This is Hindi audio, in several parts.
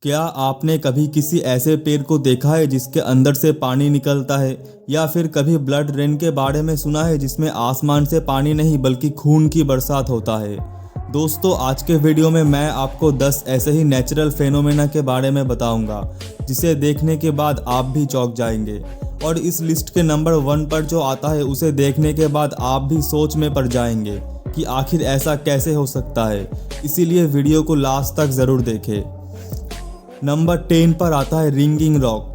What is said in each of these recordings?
क्या आपने कभी किसी ऐसे पेड़ को देखा है जिसके अंदर से पानी निकलता है, या फिर कभी ब्लड रेन के बारे में सुना है जिसमें आसमान से पानी नहीं बल्कि खून की बरसात होता है। दोस्तों, आज के वीडियो में मैं आपको 10 ऐसे ही नेचुरल फेनोमेना के बारे में बताऊंगा जिसे देखने के बाद आप भी चौंक जाएंगे। और इस लिस्ट के नंबर 1 पर जो आता है उसे देखने के बाद आप भी सोच में पड़ जाएंगे कि आखिर ऐसा कैसे हो सकता है। इसीलिए वीडियो को लास्ट तक ज़रूर देखें। नंबर 10 पर आता है रिंगिंग रॉक।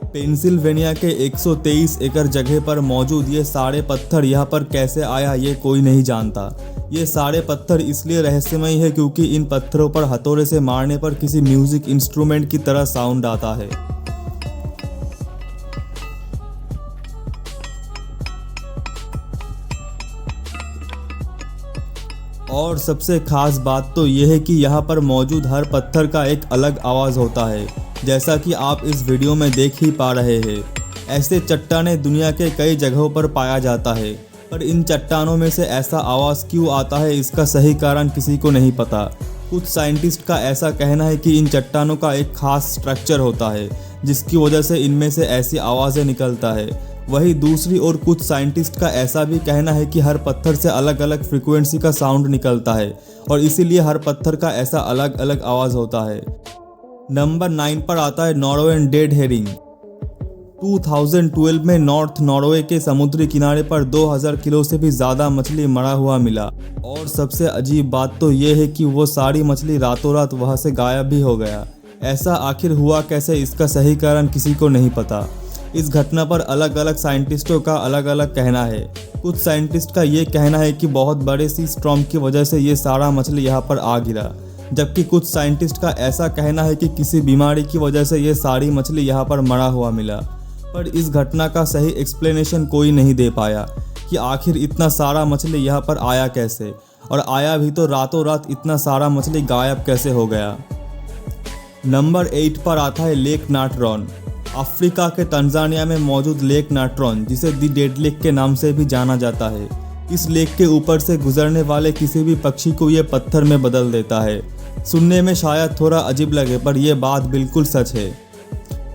पेंसिल्वेनिया के 123 एकड़ जगह पर मौजूद ये सारे पत्थर यहाँ पर कैसे आया ये कोई नहीं जानता। ये सारे पत्थर इसलिए रहस्यमय है क्योंकि इन पत्थरों पर हथौड़े से मारने पर किसी म्यूजिक इंस्ट्रूमेंट की तरह साउंड आता है। और सबसे खास बात तो यह है कि यहाँ पर मौजूद हर पत्थर का एक अलग आवाज़ होता है, जैसा कि आप इस वीडियो में देख ही पा रहे हैं। ऐसे चट्टानें दुनिया के कई जगहों पर पाया जाता है, पर इन चट्टानों में से ऐसा आवाज़ क्यों आता है इसका सही कारण किसी को नहीं पता। कुछ साइंटिस्ट का ऐसा कहना है कि इन चट्टानों का एक खास स्ट्रक्चर होता है जिसकी वजह से इनमें से ऐसी आवाज़ें निकलता है। वहीं दूसरी ओर कुछ साइंटिस्ट का ऐसा भी कहना है कि हर पत्थर से अलग अलग फ्रीक्वेंसी का साउंड निकलता है और इसीलिए हर पत्थर का ऐसा अलग अलग आवाज़ होता है। नंबर 9 पर आता है नॉर्वेन डेड हेरिंग। 2012 में नॉर्थ नॉर्वे के समुद्री किनारे पर 2000 किलो से भी ज़्यादा मछली मरा हुआ मिला। और सबसे अजीब बात तो ये है कि वो सारी मछली रातों रात वहाँ से गायब भी हो गया। ऐसा आखिर हुआ कैसे, इसका सही कारण किसी को नहीं पता। इस घटना पर अलग अलग साइंटिस्टों का अलग अलग कहना है। कुछ साइंटिस्ट का ये कहना है कि बहुत बड़े सी स्टॉर्म की वजह से ये सारा मछली यहाँ पर आ गिरा, जबकि कुछ साइंटिस्ट का ऐसा कहना है कि किसी बीमारी की वजह से ये सारी मछली यहाँ पर मरा हुआ मिला। पर इस घटना का सही एक्सप्लेनेशन कोई नहीं दे पाया कि आखिर इतना सारा मछली यहाँ पर आया कैसे, और आया भी तो रातों रात इतना सारा मछली गायब कैसे हो गया। नंबर 8 पर आता है लेक नाट्रॉन। अफ्रीका के तंजानिया में मौजूद लेक नाट्रॉन, जिसे दी डेड लेक के नाम से भी जाना जाता है, इस लेक के ऊपर से गुजरने वाले किसी भी पक्षी को ये पत्थर में बदल देता है। सुनने में शायद थोड़ा अजीब लगे पर यह बात बिल्कुल सच है।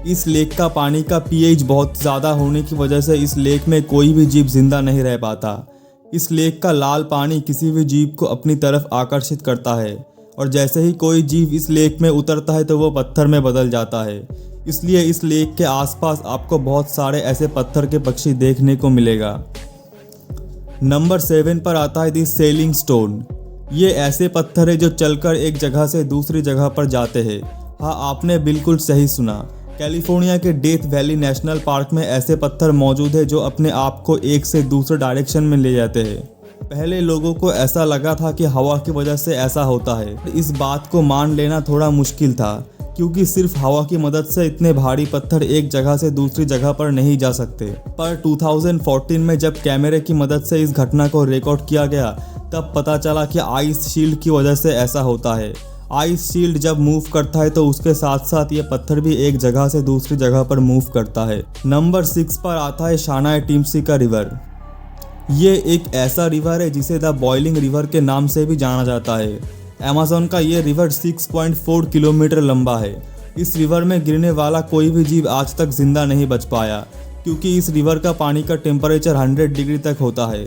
इस लेक का पानी का पीएच बहुत ज़्यादा होने की वजह से इस लेक में कोई भी जीव जिंदा नहीं रह पाता। इस लेक का लाल पानी किसी भी जीव को अपनी तरफ आकर्षित करता है, और जैसे ही कोई जीव इस लेक में उतरता है तो वो पत्थर में बदल जाता है। इसलिए इस लेक के आसपास आपको बहुत सारे ऐसे पत्थर के पक्षी देखने को मिलेगा। नंबर 7 पर आता है दी सेलिंग स्टोन। ये ऐसे पत्थर है जो चलकर एक जगह से दूसरी जगह पर जाते हैं। हाँ, आपने बिल्कुल सही सुना। कैलिफोर्निया के डेथ वैली नेशनल पार्क में ऐसे पत्थर मौजूद है जो अपने आप को एक से दूसरे डायरेक्शन में ले जाते हैं। पहले लोगों को ऐसा लगा था कि हवा की वजह से ऐसा होता है। इस बात को मान लेना थोड़ा मुश्किल था क्योंकि सिर्फ हवा की मदद से इतने भारी पत्थर एक जगह से दूसरी जगह पर नहीं जा सकते। पर 2014 में जब कैमरे की मदद से इस घटना को रिकॉर्ड किया गया तब पता चला कि आइस शील्ड की वजह से ऐसा होता है। आइस शील्ड जब मूव करता है तो उसके साथ साथ ये पत्थर भी एक जगह से दूसरी जगह पर मूव करता है। नंबर 6 पर आता है शानाई टिम्सी का रिवर। ये एक ऐसा रिवर है जिसे द बॉइलिंग रिवर के नाम से भी जाना जाता है। अमेज़न का ये रिवर 6.4 किलोमीटर लंबा है। इस रिवर में गिरने वाला कोई भी जीव आज तक जिंदा नहीं बच पाया क्योंकि इस रिवर का पानी का टेम्परेचर 100 डिग्री तक होता है,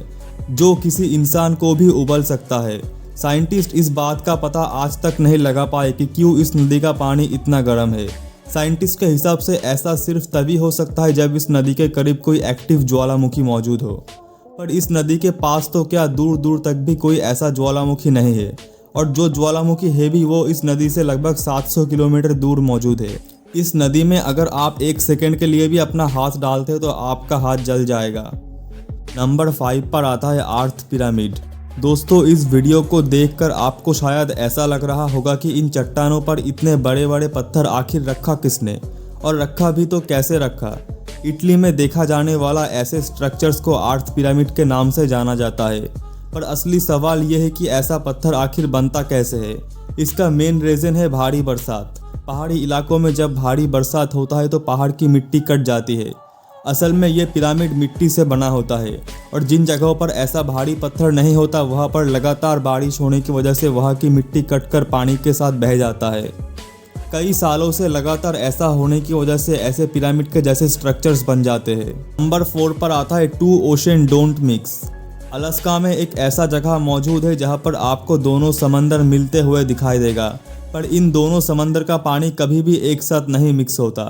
जो किसी इंसान को भी उबल सकता है। साइंटिस्ट इस बात का पता आज तक नहीं लगा पाए कि क्यों इस नदी का पानी इतना गर्म है। साइंटिस्ट के हिसाब से ऐसा सिर्फ तभी हो सकता है जब इस नदी के करीब कोई एक्टिव ज्वालामुखी मौजूद हो। पर इस नदी के पास तो क्या दूर दूर तक भी कोई ऐसा ज्वालामुखी नहीं है, और जो ज्वालामुखी है भी वो इस नदी से लगभग 700 किलोमीटर दूर मौजूद है। इस नदी में अगर आप 1 सेकंड के लिए भी अपना हाथ डालते हो तो आपका हाथ जल जाएगा। नंबर 5 पर आता है अर्थ पिरामिड। दोस्तों, इस वीडियो को देखकर आपको शायद ऐसा लग रहा होगा कि इन चट्टानों पर इतने बड़े बड़े पत्थर आखिर रखा किसने, और रखा भी तो कैसे रखा। इटली में देखा जाने वाला ऐसे स्ट्रक्चर्स को अर्थ पिरामिड के नाम से जाना जाता है। पर असली सवाल यह है कि ऐसा पत्थर आखिर बनता कैसे है। इसका मेन रीज़न है भारी बरसात। पहाड़ी इलाकों में जब भारी बरसात होता है तो पहाड़ की मिट्टी कट जाती है। असल में ये पिरामिड मिट्टी से बना होता है और जिन जगहों पर ऐसा भारी पत्थर नहीं होता वहाँ पर लगातार बारिश होने की वजह से वहाँ की मिट्टी कटकर पानी के साथ बह जाता है। कई सालों से लगातार ऐसा होने की वजह से ऐसे पिरामिड के जैसे स्ट्रक्चर्स बन जाते हैं। नंबर 4 पर आता है two ocean don't mix. Alaska में एक ऐसा जगह मौजूद है जहां पर आपको दोनों समंदर मिलते हुए दिखाई देगा, पर इन दोनों समंदर का पानी कभी भी एक साथ नहीं मिक्स होता,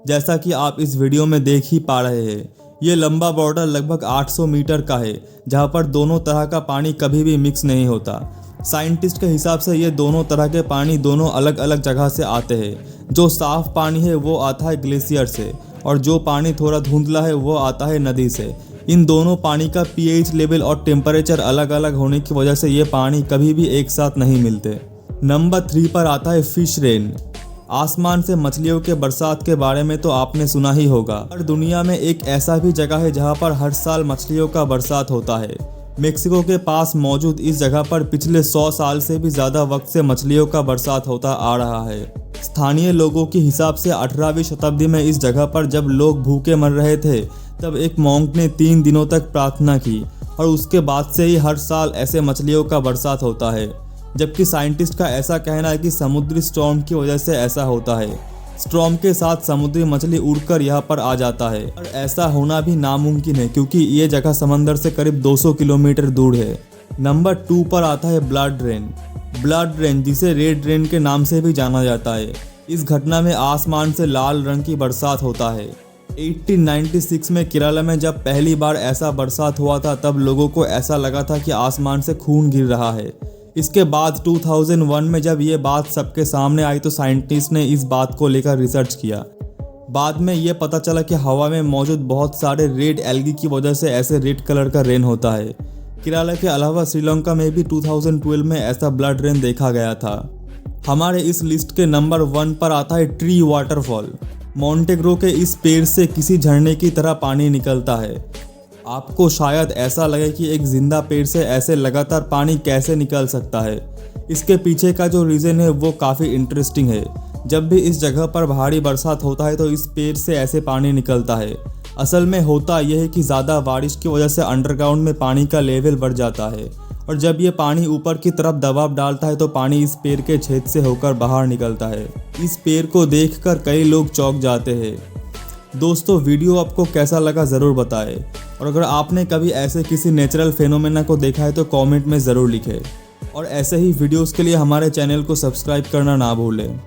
जैसा कि आप इस वीडियो में देख ही पा रहे हैं। ये लंबा बॉर्डर लगभग 800 मीटर का है, जहां पर दोनों तरह का पानी कभी भी मिक्स नहीं होता। साइंटिस्ट के हिसाब से ये दोनों तरह के पानी दोनों अलग अलग जगह से आते हैं। जो साफ पानी है वो आता है ग्लेशियर से, और जो पानी थोड़ा धुंधला है वो आता है नदी से। इन दोनों पानी का pH लेवल और टेम्परेचर अलग अलग होने की वजह से ये पानी कभी भी एक साथ नहीं मिलते। नंबर 3 पर आता है फिश रेन। आसमान से मछलियों के बरसात के बारे में तो आपने सुना ही होगा, पर दुनिया में एक ऐसा भी जगह है जहां पर हर साल मछलियों का बरसात होता है। मेक्सिको के पास मौजूद इस जगह पर पिछले 100 साल से भी ज़्यादा वक्त से मछलियों का बरसात होता आ रहा है। स्थानीय लोगों के हिसाब से 18वीं शताब्दी में इस जगह पर जब लोग भूखे मर रहे थे, तब एक मॉन्क ने 3 दिनों तक प्रार्थना की, और उसके बाद से ही हर साल ऐसे मछलियों का बरसात होता है। जबकि साइंटिस्ट का ऐसा कहना है कि समुद्री स्टॉर्म की वजह से ऐसा होता है। स्टॉर्म के साथ समुद्री मछली उड़कर यहाँ पर आ जाता है, और ऐसा होना भी नामुमकिन है क्योंकि ये जगह समंदर से करीब 200 किलोमीटर दूर है। नंबर 2 पर आता है ब्लड रेन। ब्लड रेन, जिसे रेड रेन के नाम से भी जाना जाता है, इस घटना में आसमान से लाल रंग की बरसात होता है। 1896 में केरला में जब पहली बार ऐसा बरसात हुआ था, तब लोगों को ऐसा लगा था कि आसमान से खून गिर रहा है। इसके बाद 2001 में जब ये बात सबके सामने आई तो साइंटिस्ट ने इस बात को लेकर रिसर्च किया। बाद में ये पता चला कि हवा में मौजूद बहुत सारे रेड एल्गी की वजह से ऐसे रेड कलर का रेन होता है। केरला के अलावा श्रीलंका में भी 2012 में ऐसा ब्लड रेन देखा गया था। हमारे इस लिस्ट के नंबर 1 पर आता है ट्री वाटरफॉल। मोंटेग्रो के इस पेड़ से किसी झरने की तरह पानी निकलता है। आपको शायद ऐसा लगे कि एक जिंदा पेड़ से ऐसे लगातार पानी कैसे निकल सकता है। इसके पीछे का जो रीज़न है वो काफ़ी इंटरेस्टिंग है। जब भी इस जगह पर भारी बरसात होता है तो इस पेड़ से ऐसे पानी निकलता है। असल में होता यह है कि ज़्यादा बारिश की वजह से अंडरग्राउंड में पानी का लेवल बढ़ जाता है, और जब ये पानी ऊपर की तरफ दबाव डालता है तो पानी इस पेड़ के छेद से होकर बाहर निकलता है। इस पेड़ को देखकर कई लोग चौंक जाते हैं। दोस्तों, वीडियो आपको कैसा लगा ज़रूर बताएं, और अगर आपने कभी ऐसे किसी नेचुरल फेनोमेना को देखा है तो कमेंट में ज़रूर लिखें, और ऐसे ही वीडियोस के लिए हमारे चैनल को सब्सक्राइब करना ना भूलें।